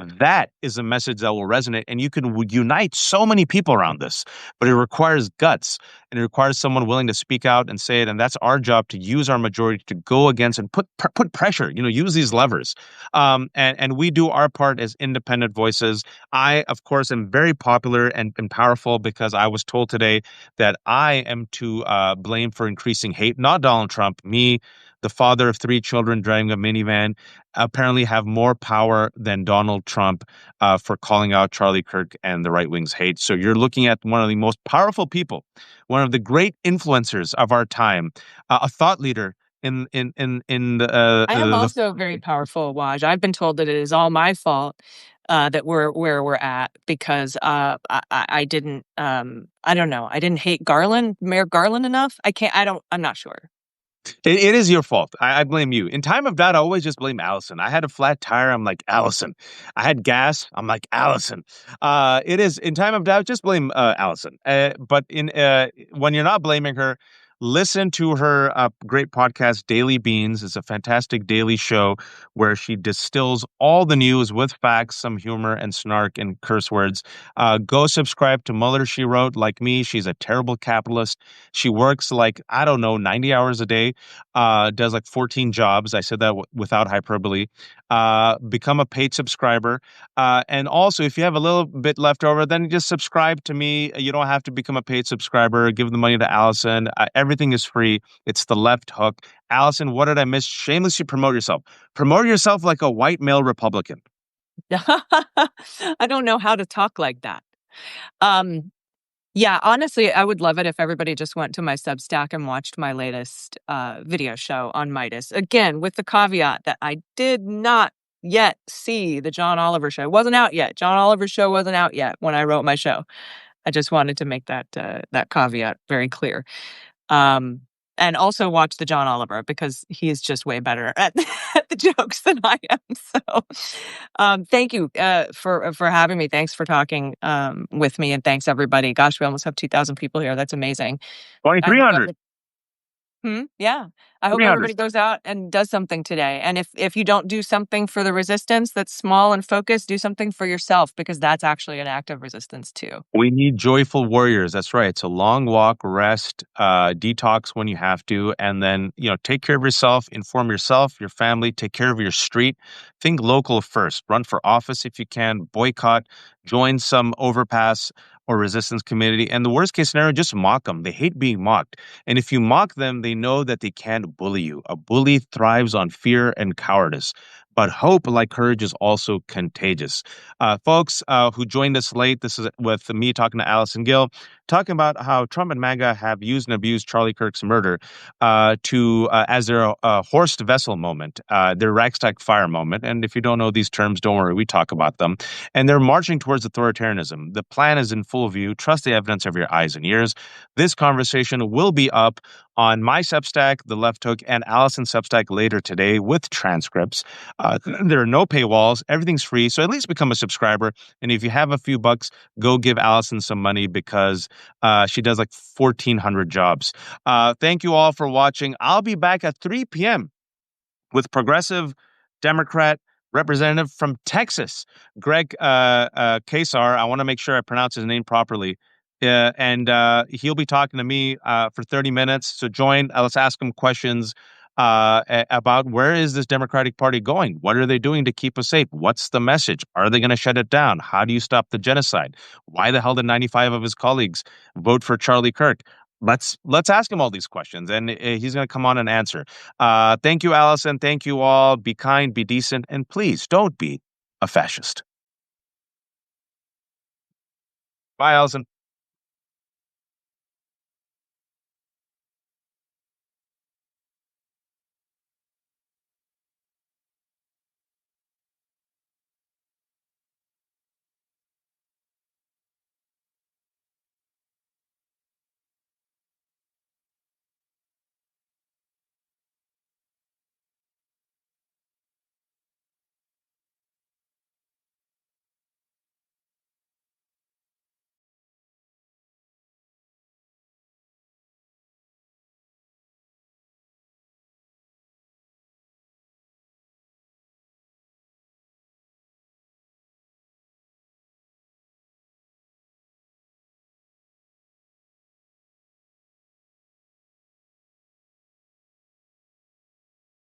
That is a message that will resonate, and you can unite so many people around this. But it requires guts, and it requires someone willing to speak out and say it. And that's our job, to use our majority to go against and put pressure. Use these levers, and we do our part as independent voices. I, of course, am very popular and powerful because I was told today that I am to blame for increasing hate, not Donald Trump. Me, the father of three children driving a minivan, apparently have more power than Donald Trump for calling out Charlie Kirk and the right wing's hate. So you're looking at one of the most powerful people, one of the great influencers of our time, a thought leader in I am also very powerful, Waj. I've been told that it is all my fault that we're where we're at because I didn't I don't know, I didn't hate Mayor Garland enough. I'm not sure. It is your fault. I blame you. In time of doubt, I always just blame Allison. I had a flat tire. I'm like, Allison. I had gas. I'm like, Allison. It is in time of doubt, just blame Allison. But when you're not blaming her, listen to her great podcast, Daily Beans. It's a fantastic daily show where she distills all the news with facts, some humor and snark and curse words. Go subscribe to Muller, She Wrote. Like me, she's a terrible capitalist. She works like, I don't know, 90 hours a day, does like 14 jobs. I said that without hyperbole. Become a paid subscriber. And also, if you have a little bit left over, then just subscribe to me. You don't have to become a paid subscriber. Give the money to Allison. Everything is free. It's the left hook. Allison, what did I miss? Shamelessly promote yourself. Promote yourself like a white male Republican. I don't know how to talk like that. Yeah, honestly, I would love it if everybody just went to my Substack and watched my latest video show on Midas. Again, with the caveat that I did not yet see the John Oliver show. It wasn't out yet. John Oliver's show wasn't out yet when I wrote my show. I just wanted to make that caveat very clear. And also watch the John Oliver because he's just way better at, at the jokes than I am. So, thank you for having me. Thanks for talking with me, and thanks everybody. Gosh, we almost have 2,000 people here. That's amazing. I hope 2,300. yeah. I hope 300. everybody goes out and does something today. And if you don't do something for the resistance that's small and focused, do something for yourself because that's actually an act of resistance too. We need joyful warriors. That's right. It's a long walk, rest, detox when you have to, and then take care of yourself, inform yourself, your family, take care of your street. Think local first. Run for office if you can. Boycott. Join some overpass or resistance community. And the worst case scenario, just mock them. They hate being mocked. And if you mock them, they know that they can't bully you. A bully thrives on fear and cowardice. But hope, like courage, is also contagious. Folks who joined us late, this is with me talking to Allison Gill, talking about how Trump and MAGA have used and abused Charlie Kirk's murder to as their Horst Wessel moment, their Reichstag fire moment. And if you don't know these terms, don't worry, we talk about them. And they're marching towards authoritarianism. The plan is in full view. Trust the evidence of your eyes and ears. This conversation will be up on my Substack, The Left Hook, and Allison's Substack later today with transcripts. There are no paywalls. Everything's free. So at least become a subscriber. And if you have a few bucks, go give Allison some money because she does like 1,400 jobs. Thank you all for watching. I'll be back at 3 p.m. with progressive Democrat representative from Texas, Greg Kasar. I want to make sure I pronounce his name properly. And he'll be talking to me for 30 minutes. So join. Let's ask him questions about where is this Democratic Party going? What are they doing to keep us safe? What's the message? Are they going to shut it down? How do you stop the genocide? Why the hell did 95 of his colleagues vote for Charlie Kirk? Let's ask him all these questions, and he's going to come on and answer. Thank you, Allison. Thank you all. Be kind, be decent, and please don't be a fascist. Bye, Allison.